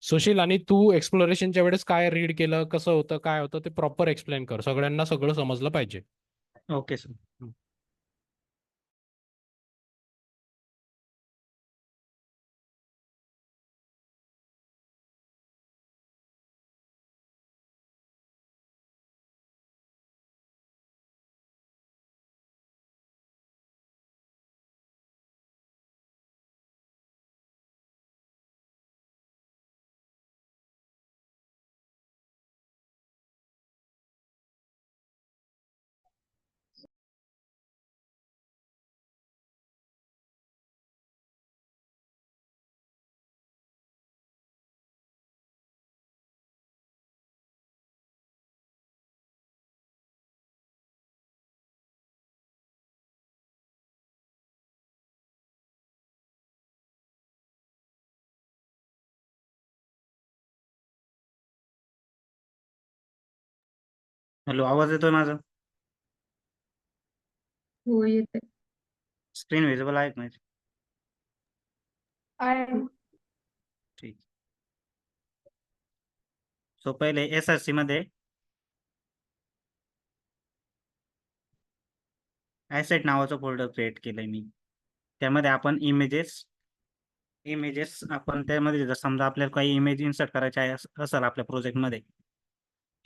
सुशील, आणि तू एक्सप्लोरेशनच्या वेळेस काय रीड केलं, कसं होतं, काय होतं ते प्रॉपर एक्सप्लेन कर. सगळ्यांना सगळं समजलं पाहिजे. Okay sir. हॅलो, आवाज येतोय माझा? हो येते. स्क्रीन व्हिजिबल आहे माझी? आहे. ठीक. सो पहिले SRC मध्ये ॲसेट नावाचं फोल्डर क्रिएट केलंय मी. त्यामध्ये आपण इमेजेस आपण त्यामध्ये जर समजा आपल्याला काही इमेज इन्सर्ट करायचे आहे असेल आपल्या प्रोजेक्टमध्ये,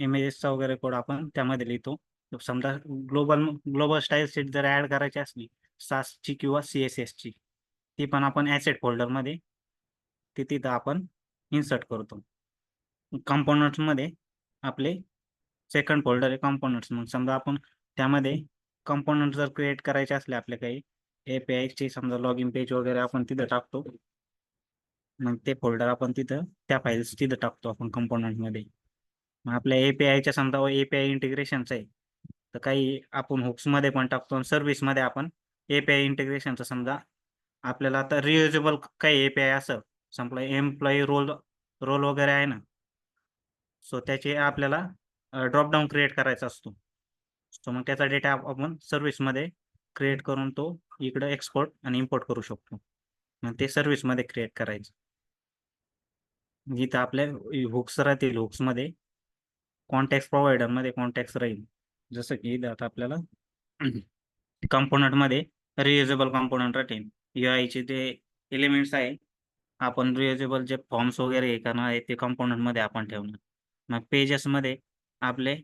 इमेजेसचा वगैरे कोड आपण त्यामध्ये लिहितो. समजा ग्लोबल स्टाईल शीट जर ऍड करायची असली सासची किंवा CSSची, ती पण आपण ॲसेट फोल्डरमध्ये तिथं आपण इन्सर्ट करतो. कंपोनंट्समध्ये आपले सेकंड फोल्डर आहे कंपोनंट्स. मग समजा आपण त्यामध्ये कंपोनंट जर क्रिएट करायचे असले आपले काही APIची, समजा लॉगिन पेज वगैरे आपण तिथं टाकतो. मग ते फोल्डर आपण तिथं त्या फाईल्स तिथं टाकतो आपण कंपोनंटमध्ये. मग आपल्या APIच्या समजा API इंटिग्रेशनचं आहे तर काही आपण हुक्समध्ये पण टाकतो आणि सर्व्हिसमध्ये आपण API इंटिग्रेशनचं समजा आपल्याला आता रियुजेबल काही API असं समजा एम्प्लॉई रोल वगैरे आहे ना, सो त्याचे आपल्याला ड्रॉपडाऊन क्रिएट करायचा असतो. सो मग त्याचा डेटा आपण सर्व्हिसमध्ये क्रिएट करून तो इकडं एक्सपोर्ट आणि इम्पोर्ट करू शकतो. मग ते सर्व्हिसमध्ये क्रिएट करायचं. इथं आपल्या हुक्स राहतील, हुक्समध्ये कॉन्टॅक्ट प्रोव्हायडरमध्ये कॉन्टॅक्ट्स राहील. जसं की इथं आता आपल्याला कंपोनंटमध्ये रियुजेबल कंपोनंट राहतील. UI ते एलिमेंट्स आहे, आपण रियुजेबल जे फॉर्म्स वगैरे हे करणार आहे ते कंपोनंटमध्ये आपण ठेवणार. मग पेजेसमध्ये आपले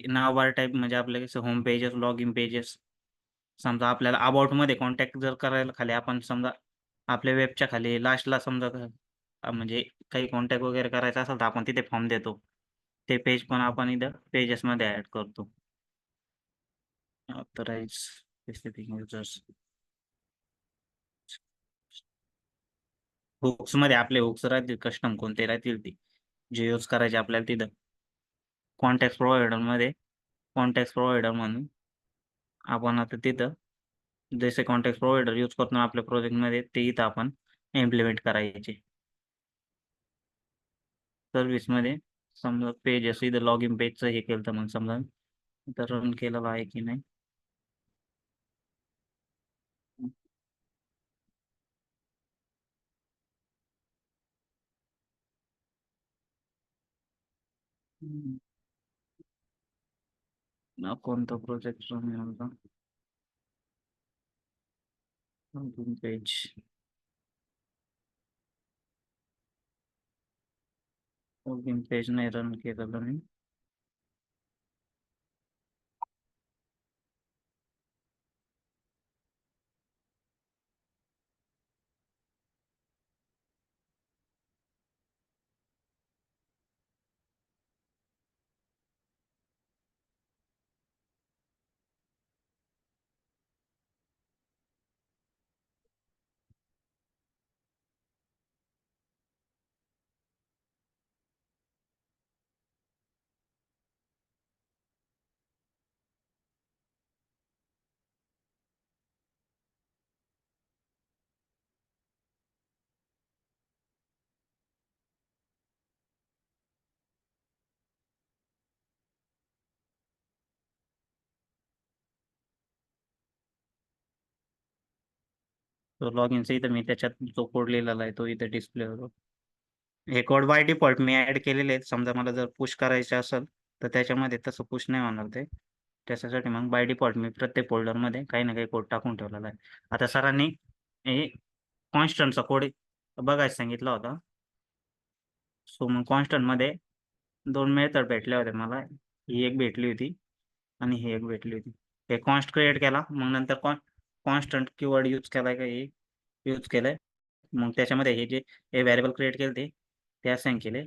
नाव बार टाईप म्हणजे आपले कसं होम पेजेस, लॉगिन पेजेस. समजा आपल्याला अबाउटमध्ये कॉन्टॅक्ट जर करायला खाली आपण समजा आपल्या वेबच्या खाली लास्टला समजा म्हणजे काही कॉन्टॅक्ट वगैरे करायचा असेल तर आपण तिथे फॉर्म देतो. ते पेज पण आपण इथं पेजेसमध्ये ॲड करतो. Authorize specific users. हुक्समध्ये आपले हुक्स राहतील कस्टम कोणते राहतील ते जे यूज करायचे आपल्याला तिथं. कॉन्टॅक्ट प्रोव्हायडरमध्ये कॉन्टॅक्ट प्रोव्हायडर म्हणून आपण आता तिथं जसे कॉन्टॅक्ट प्रोव्हायडर यूज करतो आपल्या प्रोजेक्टमध्ये ते इथं आपण इम्प्लिमेंट करायचे. सर्व्हिसमध्ये समजा पेजेस इथं लॉगिन पेजचं हे केलं तर मग समजा इथं रन केलेलं आहे की नाही. कोणता प्रोजेक्ट रन होता? Login page. लॉगिन पेज नाही रन केलेलं मी. तो लॉगिनचा इथं मी त्याच्यात जो कोड लिहिलेला आहे तो इथं डिस्प्ले होतो. हे कोड बाय डिफॉल्ट मी ऍड केलेले आहेत. समजा मला जर पुश करायचे असेल तर त्याच्यामध्ये तसं पुश नाही होणार ते. त्याच्यासाठी मग बाय डिफॉल्ट मी प्रत्येक फोल्डरमध्ये काही ना काही कोड टाकून ठेवलेला आहे. आता सरांनी हे कॉन्स्टंटचा कोड बघायला सांगितला होता. सो मग कॉन्स्टंटमध्ये 2 मेथड भेटल्या होत्या मला. ही एक भेटली होती आणि ही एक भेटली होती. हे कॉन्स्ट क्रिएट केला. मग नंतर कॉन्स्टंट कीवर्ड यूज केलाय का हे यूज केलंय. मग त्याच्यामध्ये हे व्हेरिएबल क्रिएट केले ते असाइन केले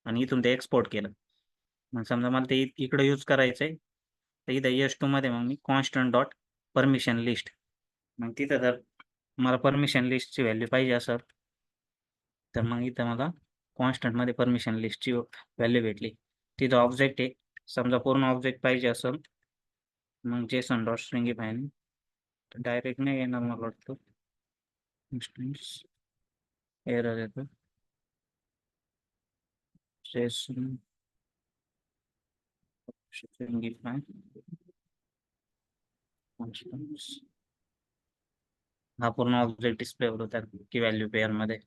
आणि इथून ते एक्सपोर्ट केलं. मग समजा मला ते इकडे यूज करायचंय तर इथं S2 मध्ये मग मी कॉन्स्टंट डॉट परमिशन लिस्ट, मग तिथं जर मला परमिशन लिस्टची व्हॅल्यू पाहिजे असेल तर मग इथं मला कॉन्स्टंट मध्ये परमिशन लिस्टची व्हॅल्यू भेटली. तिथं ऑब्जेक्ट आहे. समजा पूर्ण ऑब्जेक्ट पाहिजे असेल मग जेसन डॉट स्ट्रिंगीफाय डायरेक्ट नाही येणार मला वाटतं. एरर येतो. जेसन स्ट्रिंगीफाय हा पूर्ण ऑब्जेक्ट डिस्प्ले होतो त्या की व्हॅल्यू पेअर मध्ये.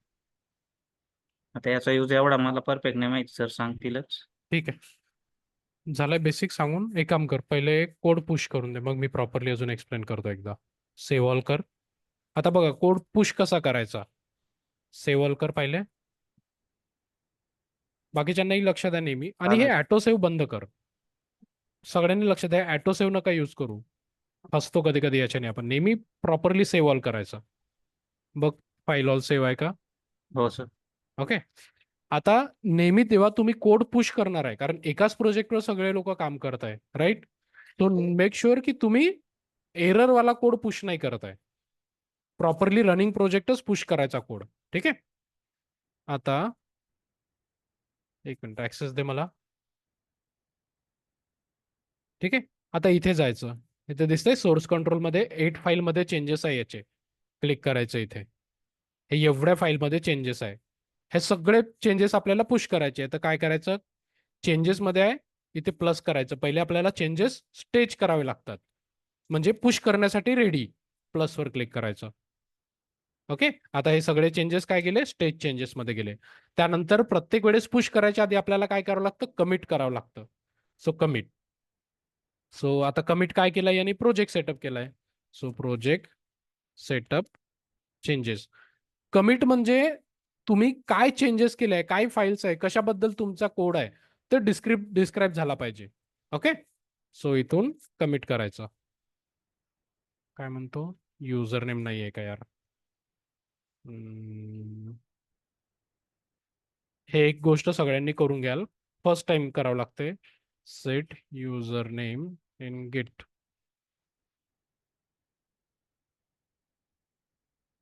आता याचा यूज एवढा मला परफेक्ट नाही माहिती, सर सांगतीलच. ठीक आहे, झालंय बेसिक सांगून. एक काम कर, पहिले कोड पुश करून दे, मग मी प्रॉपरली अजून एक्सप्लेन करतो एकदा. सेव्ह ऑल कर. आता बघा कोड पुश कसा करायचा. सेव्ह ऑल कर पहिले. बाकीच्यांनाही लक्ष द्या नेहमी, आणि हे चालेल. ऑटो सेव्ह बंद कर. सगळ्यांनी लक्ष द्या, ऑटो सेव्ह नका यूज करू. फसतो कधी कधी याच्याने आपण. नेहमी प्रॉपरली सेव्ह ऑल करायचं. बघ फाईल ऑल सेव्ह आहे का. हो सर. ओके. आता नेहमी तेव्हा तुम्ही कोड पुश करणार आहे, कारण एकाच प्रोजेक्टवर सगळे लोक काम करत आहे, राईट. तो मेक शुअर की तुम्ही एररवाला कोड पुश नाही करत आहे. प्रॉपरली रनिंग प्रोजेक्टच पुश करायचा कोड. ठीक आहे. आता एक मिनिट ऍक्सेस दे मला. ठीक आहे. आता इथे जायचं. इथे दिसतंय सोर्स कंट्रोलमध्ये 8 फाईलमध्ये चेंजेस आहे याचे. क्लिक करायचं इथे. हे एवढ्या फाईलमध्ये चेंजेस आहे. हे सगळे चेंजेस आपल्याला पुश करायचे आहे. तर काय करायचं, चेंजेसमध्ये आहे इथे प्लस करायचं. पहिले आपल्याला चेंजेस स्टेज करावे लागतात, म्हणजे पुश करण्यासाठी रेडी. प्लसवर क्लिक करायचं. ओके. आता हे सगळे चेंजेस काय गेले, स्टेज चेंजेसमध्ये गेले. त्यानंतर प्रत्येक वेळेस पुश करायच्या आधी आपल्याला काय करावं लागतं, कमिट करावं लागतं. So commit. सो आता कमिट काय केलंय यांनी, प्रोजेक्ट सेटअप केलाय. So project setup changes. Commit म्हणजे तुम्ही काय चेंजेस केले आहे, काय फाईल्स आहे, कशाबद्दल तुमचा कोड आहे, तर डिस्क्राईब झाला पाहिजे. ओके. सो इथून कमिट करायचं. काय म्हणतो, युजर नेम नाही आहे का यार. हे एक गोष्ट सगळ्यांनी करून घ्याल. फर्स्ट टाइम करावं लागते. सेट युजर नेम इन गिट.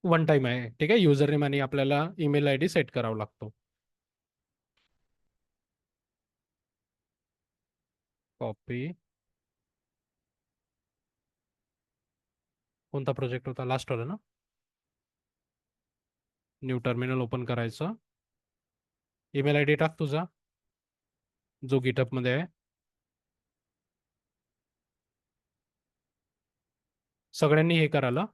वन टाइम आहे. ठीक आहे. युजर नेम आणि आपल्याला ईमेल आय डी सेट करावा लागतो. कॉपी. कोणता प्रोजेक्ट होता, लास्ट वाला ना. न्यू टर्मिनल ओपन करायचं. ईमेल आय डी टाक तुझा, जो गिटअप मध्ये आहे. सगळ्यांनी हे करायला.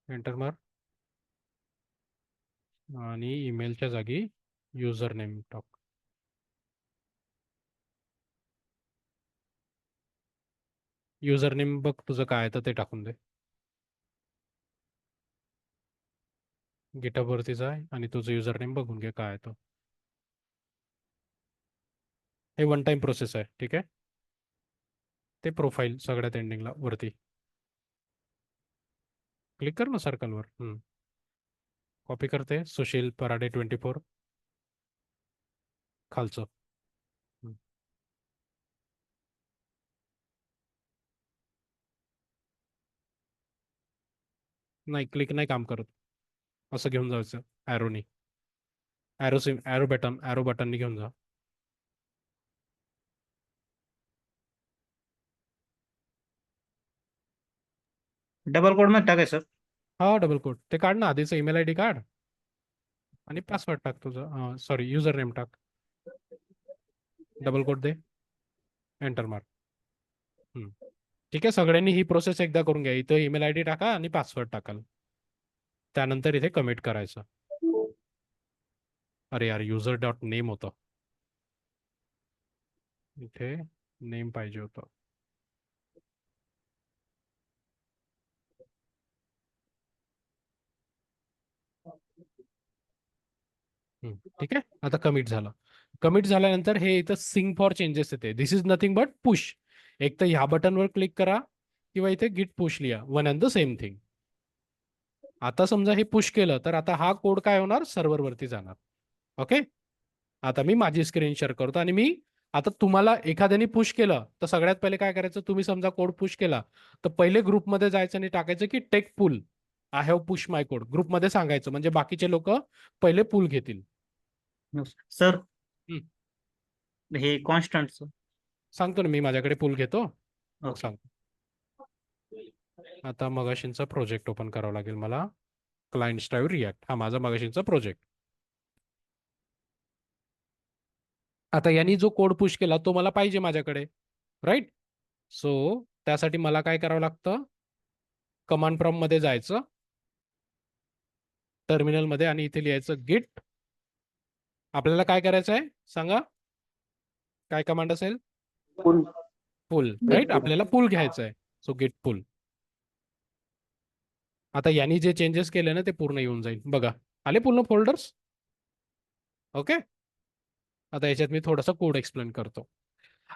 एंटर मार आणि ईमेलच्या जागी युजर नेम टाक. युजर नेम बघ तुझं काय आहे तर ते टाकून दे. गिटअप वरती जाय आणि तुझं युजर नेम बघून घे काय आहे तो. हे वन टाइम प्रोसेस आहे. ठीक आहे. ते प्रोफाईल सगळ्यात एंडिंगला वरती क्लिक कर ना सर्कलवर. कॉपी करते, सुशील पराडे 24 खालचं. हम्म. नाही क्लिक नाही काम करत. असं घेऊन जायचं ॲरोनी. ॲरो बटननी घेऊन जा. डबल कोड मध्ये टाकायचं. हा डबल कोड ते काढ ना, आधीचं ईमेल आय डी काढ आणि पासवर्ड टाक तुझा. सॉरी युजर नेम टाक. डबल कोड दे. एंटर मार. ठीक आहे. सगळ्यांनी ही प्रोसेस एकदा करून घ्या. इथं ईमेल आय डी टाका आणि पासवर्ड टाकाल. त्यानंतर इथे कमिट करायचं. अरे यार, युजर डॉट नेम होतं, इथे नेम पाहिजे होतं. ठीक आहे, आता कमिट झालं. कमिट झाल्यानंतर हे इथं सिंग फॉर चेंजेस येते. दिस इज नथिंग बट पुश. एक तर ह्या बटनवर क्लिक करा किंवा इथे गिट पुश लिहा, one and the same thing. आता समजा हे पुश केलं तर आता हा कोड काय होणार, सर्व्हरवरती जाणार. ओके, आता मी माझी स्क्रीन शेअर करतो आणि मी आता तुम्हाला एखाद्याने पुश केलं तर सगळ्यात पहिले काय करायचं, तुम्ही समजा कोड पुश केला तर पहिले ग्रुपमध्ये जायचं आणि टाकायचं की take pull, I have push my code, ग्रुपमध्ये सांगायचं, म्हणजे बाकीचे लोक पहिले पुल घेतील. सर हम्म. हे कॉन्स्टंट. सांगतो ना, मी माझ्याकडे पूल घेतो, मग ओके. सांगतो. आता मगाशींचा प्रोजेक्ट ओपन करावा लागेल मला. क्लायंट स्टाईल रिॲक्ट, हा माझा मगाशींचा प्रोजेक्ट. आता यांनी जो कोड पुश केला तो मला पाहिजे माझ्याकडे, राईट. सो त्यासाठी मला काय करावं लागतं, कमांड प्रॉम्प्ट मध्ये जायचं टर्मिनलमध्ये आणि इथे लिहायचं गिट. आपल्याला काय करायचं आहे सांगा, काय कमांड असेल, पुल. पुल, राईट. आपल्याला पुल घ्यायचं आहे, सो गिट पुल. आता यांनी जे चेंजेस केले ना ते पूर्ण येऊन जाईल बघा, आले पूर्ण फोल्डर्स. ओके, आता याच्यात मी थोडासा कोड एक्सप्लेन करतो.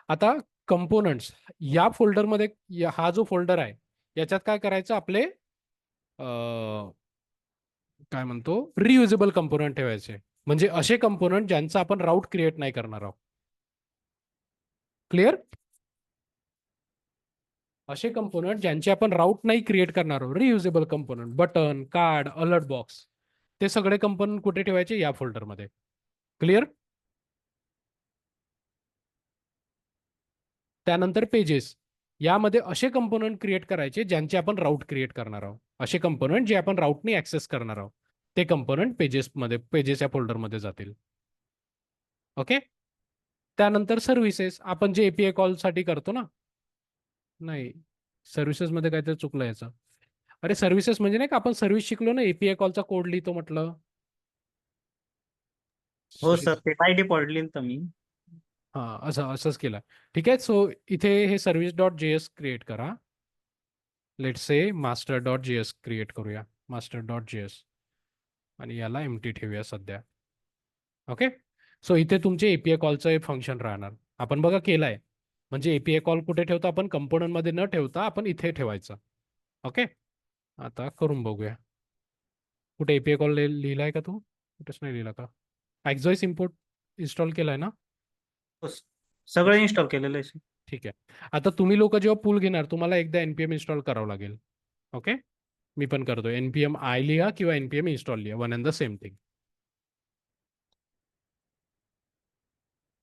आता कंपोनंट्स या फोल्डरमध्ये, हा जो फोल्डर आहे याच्यात काय करायचं, आपले काय म्हणतो, रियुजेबल कंपोनंट ठेवायचे, म्हणजे असे कंपोनंट ज्यांचा आपण राऊट क्रिएट नाही करणार आहोत. क्लिअर, असे कंपोनंट ज्यांचे आपण राऊट नाही क्रिएट करणार आहोत, reusable component, button, card, alert box, ते सगळे कंपोनंट कुठे ठेवायचे, या फोल्डरमध्ये. क्लिअर. त्यानंतर पेजेस, यामध्ये असे कंपोनंट क्रिएट करायचे ज्यांचे आपण राऊट क्रिएट करणार आहोत, असे कंपोनंट जे आपण राऊटने ऍक्सेस करणार आहोत, ते कंपोनंट पेजेसमध्ये, पेजेस या फोल्डरमध्ये जातील. ओके. त्यानंतर सर्व्हिसेस, आपण जे एपीआय कॉल साठी करतो ना, नाही, सर्व्हिसेस मध्ये काहीतरी चुकलं याचं. अरे सर्व्हिसेस म्हणजे नाही का, आपण सर्व्हिस शिकलो ना, एपीआय कॉलचा कोड लिहितो म्हटलं. हो सर, ते बाय डिफॉल्ट लिहिलं मी. हा, असंच केलं. ठीक आहे, सो इथे हे सर्व्हिस डॉट जेएस क्रिएट करा. Let's say master dot JS create करूया, मास्टर डॉट जेएस, आणि याला एमटी ठेवूया सध्या. ओके. सो इथे तुमचे एपीआय कॉलचं फंक्शन राहणार, आपण बघा केलंय. म्हणजे एपीआय कॉल कुठे ठेवतो आपण, कंपोनंट मध्ये न ठेवता आपण इथे ठेवायचं. ओके, आता करून बघूया. कुठे एपीआय कॉल लिहिलाय का तू, कुठेच नाही लिहिला का. एक्झॉइस इम्पोर्ट इन्स्टॉल केलाय ना. हो, सगळं इन्स्टॉल केलेलं आहे सर. ठीक आहे. आता तुम्ही लोक जेव्हा पूल घेणार तुम्हाला एकदा एनपीएम इन्स्टॉल करावं लागेल. ओके, मी पण करतो. एनपीएम आय लिहा किंवा एनपीएम इन्स्टॉल लिहा, one and the same thing.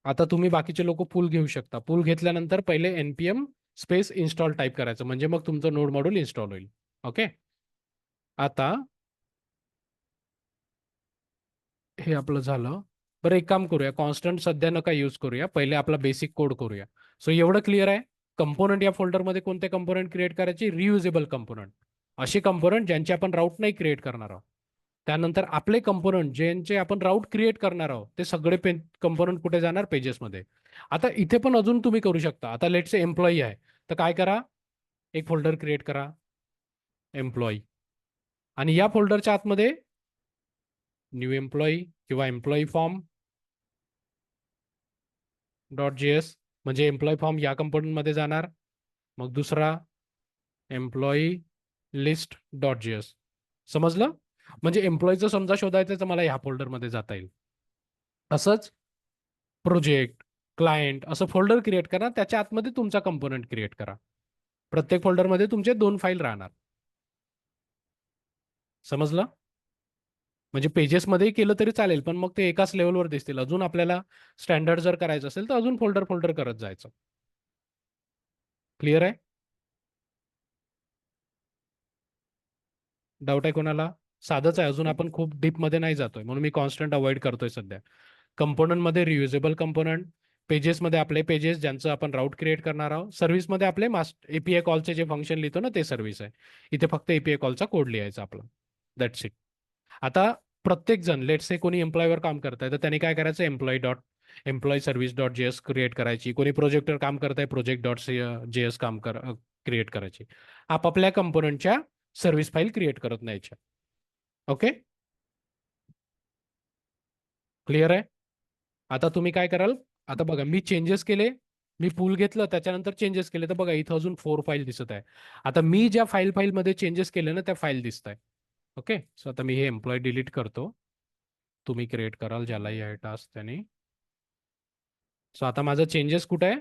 आता तुम्ही बाकीचे लोक पूल घेऊ शकता. पूल घेतल्यानंतर पहिले एनपीएम स्पेस इन्स्टॉल टाईप करायचं, म्हणजे मग तुमचं नोड मॉड्यूल इन्स्टॉल होईल. ओके. आता हे आपलं झालं. बरं, एक काम करूया, कॉन्स्टंट सध्या नका यूज करूया, पहिले आपला बेसिक कोड करूया. सो एवढं क्लिअर आहे. कंपोनंट या फोल्डरमध्ये कोणते कंपोनंट क्रिएट करायचे, रियुजेबल कंपोनंट, असे कंपोनंट ज्यांचे आपण राऊट नाही क्रिएट करणार आहोत. त्यानंतर आपले कंपोनंट ज्यांचे आपण राऊट क्रिएट करणार आहोत ते सगळे कंपोनंट कुठे जाणार, पेजेसमध्ये. आता इथे पण अजून तुम्ही करू शकता. आता लेट्स से एम्प्लॉई आहे, तर काय करा, एक फोल्डर क्रिएट करा एम्प्लॉई, आणि या फोल्डरच्या आतमध्ये न्यू एम्प्लॉई किंवा एम्प्लॉई फॉर्म डॉट जेएस, म्हणजे एम्प्लॉई फॉर्म या कंपोनंटमध्ये जाणार. मग दुसरा एम्प्लॉई लिस्ट डॉट जेएस. समजलं, म्हणजे एम्प्लॉईचं समजा शोधायचं तर मला ह्या फोल्डरमध्ये जाता येईल. असंच प्रोजेक्ट, क्लायंट, असं फोल्डर क्रिएट करा, त्याच्या आतमध्ये तुमचा कंपोनंट क्रिएट करा. प्रत्येक फोल्डरमध्ये तुमचे 2 फाईल राहणार. समजलं, म्हणजे पेजेसमध्येही केलं तरी चालेल, पण मग ते एकाच लेवलवर दिसतील. अजून आपल्याला स्टँडर्ड जर करायचं असेल तर अजून फोल्डर फोल्डर करत जायचं. क्लिअर आहे. डाऊट आहे कोणाला. साधंच आहे, अजून आपण खूप डीपमध्ये नाही जातोय, म्हणून मी कॉन्स्टंट अवॉइड करतोय सध्या. कंपोनंटमध्ये रियुजेबल कंपोनंट, पेजेसमध्ये आपले पेजेस ज्यांचं आपण राऊट क्रिएट करणार आहोत, सर्व्हिसमध्ये आपले एपीआय कॉलचे जे फंक्शन लिहितो ना ते सर्व्हिस आहे. इथे फक्त एपीआय कॉलचा कोड लिहायचा आपला, दॅट्स इट. आता प्रत्येक जण लेट्स से कोणी एम्प्लॉयवर काम करताय तर त्यांनी काय करायचं, employ service dot JS create करायची. कोणी प्रोजेक्टवर काम करताय, प्रोजेक्ट डॉट जेएस क्रिएट करायची. आपापल्या कंपोनंटच्या सर्व्हिस फाईल क्रिएट करत न्यायच्या. ओके, क्लिअर आहे. आता तुम्ही काय कराल, आता बघा मी चेंजेस केले, मी पूल घेतलं त्याच्यानंतर चेंजेस केले, तर बघा इथं अजून 4 फाईल दिसत आहे. आता मी ज्या फाईलमध्ये चेंजेस केले ना त्या फाईल दिसत आहे. ओके, सो आता मी हे एम्प्लॉय डिलीट करतो. तुम्ही क्रिएट कराल ज्यालाही आहे टास्क त्याने. सो आता माझं चेंजेस कुठे आहे,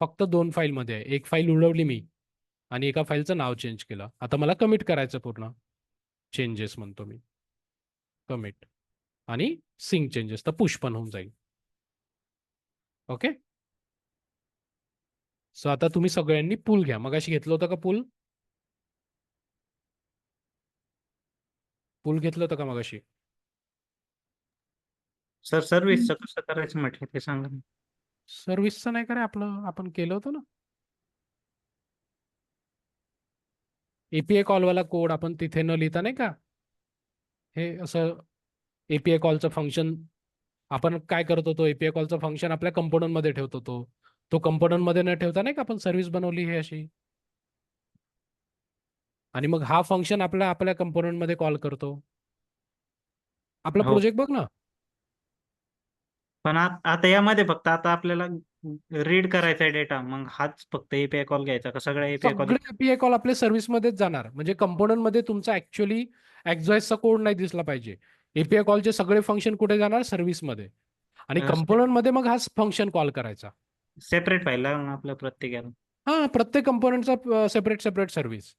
फक्त 2 फाईलमध्ये आहे. एक फाईल उडवली मी आणि एका फाईलचं नाव चेंज केलं. आता मला कमिट करायचं पूर्ण चेंजेस म्हणतो मी, कमिट आणि सिंक चेंजेस, तर पुश पण होऊन जाईल. ओके, सो आता तुम्ही सगळ्यांनी पूल घ्या. मगाशी घेतलं होतं का पूल घेतलं होतं का मगाशी? सर सर्व्हिसचं कसं करायचं म्हटलं ते सांगा ना. सर्व्हिसचं नाही का आपलं, आपण केलं होतं ना एपीआय कॉलवाला कोड, आपण तिथे न लिहिता नाही का हे असं एपीआय कॉलचं फंक्शन आपण काय करतो, तो एपीआय कॉलचं फंक्शन आपल्या कंपोनंट मध्ये ठेवतो. तो कंपोनंट मध्ये न ठेवता नाही का आपण सर्व्हिस बनवली हे अशी, आणि मग हा फंक्शन आपल्या आपल्या कंपोनंट मध्ये कॉल करतो. आपला हो, प्रोजेक्ट बघ ना. पण आता यामध्ये फक्त आता आपल्याला रीड करायचा आहे डेटा, मग हाच फक्त एपीआय कॉल घ्यायचा का सगळ्या एपीआय कॉल? सगळे एपीआय कॉल आपल्या सर्व्हिसमध्येच जाणार, म्हणजे कंपोनंट मध्ये तुमचा ऍक्च्युअली एक्झॉइसचा कोड नाही दिसला पाहिजे. एपीआय कॉलचे सगळे फंक्शन कुठे जाणार, सर्व्हिसमध्ये, आणि कंपोनंट मध्ये मग हा फंक्शन कॉल करायचा. सेपरेट फाईल लागणार आपल्या प्रत्येकाला. हा, प्रत्येक कंपोनंटचा separate separate service.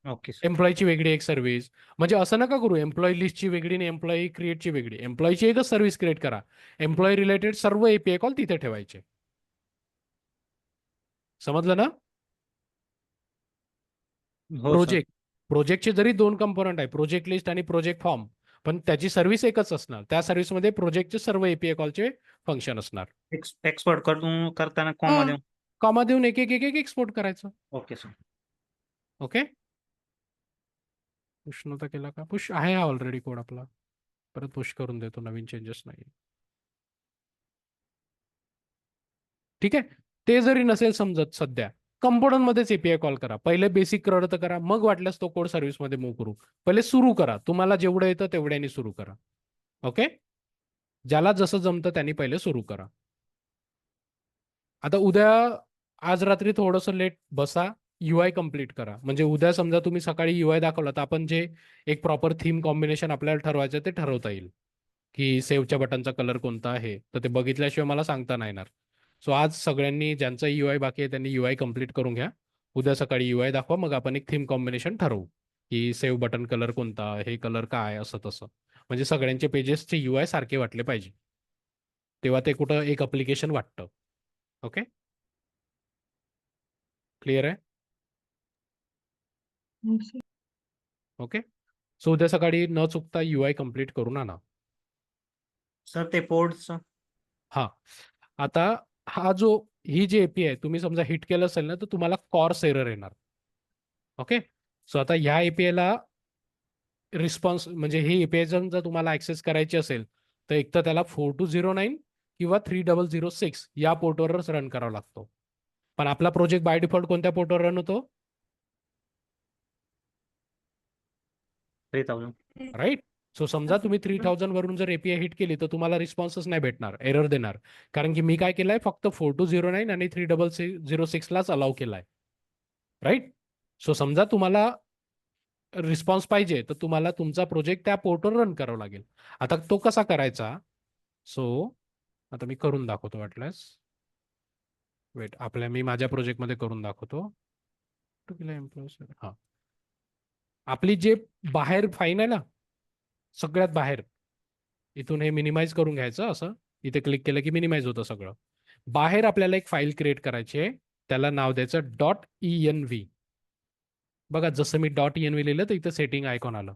Okay sir. एम्प्लॉयची वेगळी एक सर्व्हिस, म्हणजे असं नका करू एम्प्लॉय लिस्टची वेगळी आणि एम्प्लॉई क्रिएटची वेगळी. एम्प्लॉयची एकच सर्व्हिस क्रिएट करा, एम्प्लॉय रिलेटेड सर्व एपीआय कॉल तिथे ठेवायचे. समजलं ना? हो सर. प्रोजेक्टचे जरी 2 कंपोनंट आहे, प्रोजेक्ट लिस्ट आणि प्रोजेक्ट फॉर्म, पण त्याची सर्व्हिस एकच असणार. त्या सर्व्हिसमध्ये प्रोजेक्टचे सर्व एपीआय कॉलचे फंक्शन असणार. एक्सपोर्ट करून करताना हा, कॉमा देऊन. कॉमा देऊन एक एक एक एक एक्सपोर्ट करायचं. Okay sir. ओके, पुश नव्हता केला का? पुश आहे हा ऑलरेडी कोड आपला, परत पुश करून देतो, नवीन चेंजेस नाही. ठीक आहे, ते जरी नसेल समजत सध्या, कंपोनंट मध्येच एपीआय कॉल करा. पहिले बेसिक रद्द करा, मग वाटल्यास तो कोड सर्व्हिसमध्ये मूव्ह करू. पहिले सुरू करा, तुम्हाला जेवढं येतं तेवढ्यानी सुरू करा. ओके, ज्याला जसं जमतं त्यांनी पहिले सुरू करा. आता उद्या, आज रात्री थोडंसं लेट बसा, युआय कम्प्लीट करा. म्हणजे उद्या समजा तुम्ही सकाळी युआय दाखवला तर आपण जे एक प्रॉपर थीम कॉम्बिनेशन आपल्याला ठरवायचं ते ठरवता येईल, की सेव्हच्या बटनचा कलर कोणता आहे, तर ते बघितल्याशिवाय मला सांगता नाही येणार. सो आज सगळ्यांनी ज्यांचा युआय बाकी आहे त्यांनी युआय कम्प्लीट करून घ्या. उद्या सकाळी युआय दाखवा, मग आपण एक थीम कॉम्बिनेशन ठरवू, की सेव्ह बटन कलर कोणता, हे कलर काय, असं तसं. म्हणजे सगळ्यांचे पेजेसचे युआय सारखे वाटले पाहिजे, तेव्हा ते कुठं एक अप्लिकेशन वाटतं. ओके, क्लिअर आहे? ओके, सो उद्या सकाळी न चुकता युआय कम्प्लीट करून आणा. सर ते पोर्टचं. हा, आता हा जो ही जी एपी आहे तुम्ही समजा हिट केलं असेल ना, तर तुम्हाला कॉर्स एरर येणार. ओके, सो आता ह्या एपीआय ला रिस्पॉन्स, म्हणजे ही एपीआय जर तुम्हाला ऍक्सेस करायची असेल तर एक तर त्याला 4209 किंवा 3006 या पोर्टवरच रन करावा लागतो. पण आपला प्रोजेक्ट बाय डिफॉल्ट कोणत्या पोर्टवर रन होतो? 3000. राईट. सो समजा तुम्ही 3000 वरून जर एपीआय हिट केली तर तुम्हाला रिस्पॉन्सच नाही भेटणार, एरर देणार. कारण की मी काय केलंय, फक्त 4209 आणि 3006 लाच अलाव केलाय. राईट. सो समजा तुम्हाला रिस्पॉन्स पाहिजे तर तुम्हाला तुमचा प्रोजेक्ट त्या पोर्टवर रन करावा लागेल. आता तो कसा करायचा? सो आता मी करून दाखवतो वाटल्यास. वेट, मी माझ्या प्रोजेक्टमध्ये करून दाखवतो. हा, आपली जे बाहेर फाईन आहे ना, सगळ्यात बाहेर, इथून हे मिनिमाइज करून घ्यायचं असं, इथे क्लिक केलं की मिनिमाइज होतं सगळं. बाहेर आपल्याला एक फाईल क्रिएट करायची आहे, त्याला नाव द्यायचं .env. बघा जसं मी .env लिहिलं तर इथं सेटिंग आयकॉन आलं.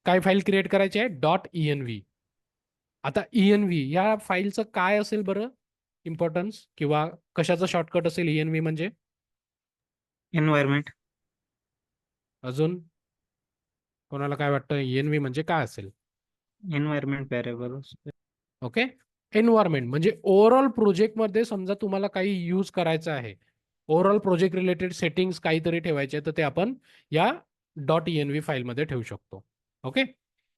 काय फाईल क्रिएट करायची आहे? .env. आता env या फाईलचं काय असेल बरं इम्पॉर्टन्स, किंवा कशाचं शॉर्टकट असेल env म्हणजे? एन्व्हायरमेंट. अजून कोणाला काय वाटतं env म्हणजे काय असेल? Environment variables. ओके. एन्व्हायरमेंट म्हणजे ओव्हरऑल प्रोजेक्टमध्ये समजा तुम्हाला काही यूज करायचं आहे, ओव्हरऑल प्रोजेक्ट रिलेटेड सेटिंग्स काहीतरी ठेवायचे, तर ते आपण या .env फाईलमध्ये ठेवू शकतो. ओके.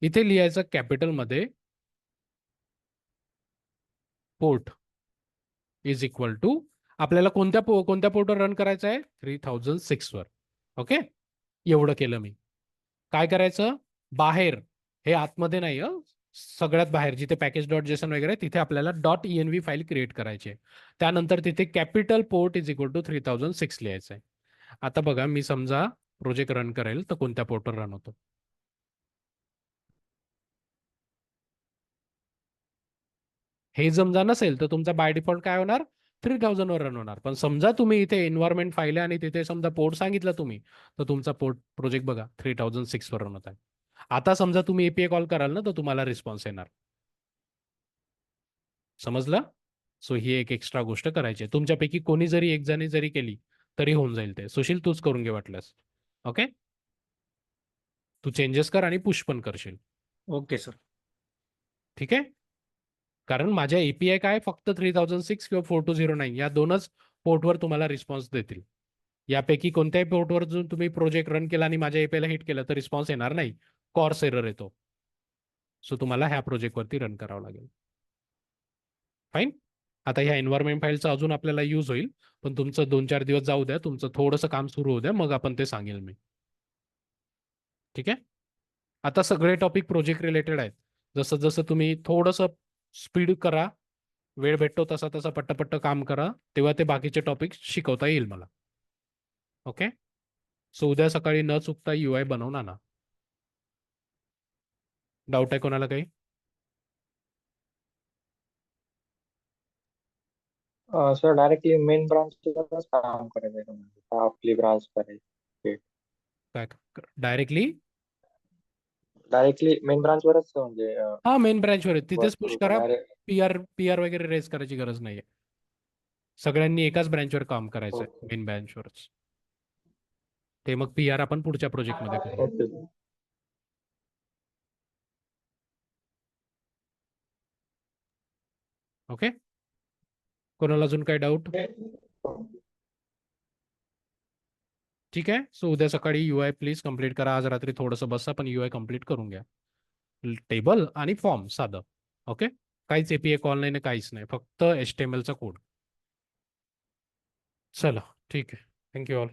इथे लिहायचं कॅपिटलमध्ये पोर्ट इज इक्वल टू आपल्याला कोणत्या पोर्टवर रन करायचं आहे, 3006 वर. ओके. एवढं केलं मी. काय करायचं, बाहेर, हे आतमध्ये नाही, सगळ्यात बाहेर जिथे पॅकेज डॉट जेसन वगैरे तिथे आपल्याला .env फाईल क्रिएट करायची आहे. त्यानंतर तिथे capital port is equal to 3006 लिहायचं आहे. आता बघा, मी समजा प्रोजेक्ट रन करेल तर कोणत्या पोर्टवर रन होतो. हे समजा नसेल तर तुमचा बाय डिफॉल्ट काय होणार, 3000 वर रन होणार. पण समजा तुम्ही इथे एन्व्हायरमेंट फाईल आहे आणि तिथे समजा पोर्ट सांगितलं तुम्ही, तर तुमचा प्रोजेक्ट बघा 3006 वर रन होत आहे. आता समजा तुम्ही एपीआय कॉल कराल ना, तर तुम्हाला रिस्पॉन्स येणार. समजलं. सो ही एक एक्स्ट्रा गोष्ट करायची आहे. तुमच्यापैकी कोणी जरी एक जणी जरी केली तरी होऊन जाईल ते. सुशील, तूच करून घे वाटल्यास. ओके. तू चेंजेस कर आणि पुश पण करशील. Okay sir. ठीक आहे. कारण माझ्या एपीआय काय फक्त 3006 किंवा 4209 या दोनच पोर्टवर तुम्हाला रिस्पॉन्स देतील. यापैकी कोणत्याही पोर्टवर जर तुम्ही प्रोजेक्ट रन केला आणि माझ्या एपीआयला हिट केलं तर रिस्पॉन्स येणार नाही, कॉर्स एरर येतो. सो तुम्हाला ह्या प्रोजेक्टवरती रन करावं लागेल. फाईन. आता ह्या एन्व्हायरमेंट फाईलचा अजून आपल्याला यूज होईल, पण तुमचं 2-4 दिवस जाऊ द्या, तुमचं थोडंसं काम सुरू होऊ द्या, मग आपण ते सांगेल मी. ठीक आहे. आता सगळे टॉपिक प्रोजेक्ट रिलेटेड आहेत. जसं जसं तुम्ही थोडंसं स्पीड करा, वेळ भेटतो तसा तसा पट्टपट्ट काम करा, तेव्हा ते बाकीचे टॉपिक शिकवता येईल मला. ओके. सो उद्या सकाळी न चुकता UI बनवून आणा. डाऊट आहे कोणाला काही? सर डायरेक्टली मेन ब्रांचवरच काम करायचं आहे का, म्हणजे का आपली ब्रांच करायची? काय डायरेक्टली? डायरेक्टली मेन ब्रांचवरच म्हणजे हा, मेन ब्रँचवर तिथेच वर्क पुश करू का करा. डायरेक्ट? पीआर वगैरे रेज करायची गरज नाहीये. सगळ्यांनी एकाच ब्रँचवर काम करायचंय, ओके मेन ब्रँचवरच. ते मग पीआर आपण पुढच्या प्रोजेक्टमध्ये करू. ओके. ओके. कोणाला अजून काय डाऊट? ठीक आहे. सो उद्या सकाळी UI प्लीज कम्प्लीट करा. आज रात्री थोडंसं बसा, पण UI कम्प्लीट करून घ्या. टेबल आणि फॉर्म साधं. ओके. काहीच एपीआय कॉल नाही, काहीच नाही, फक्त HTML चा कोड. चला, ठीक आहे. Thank you all.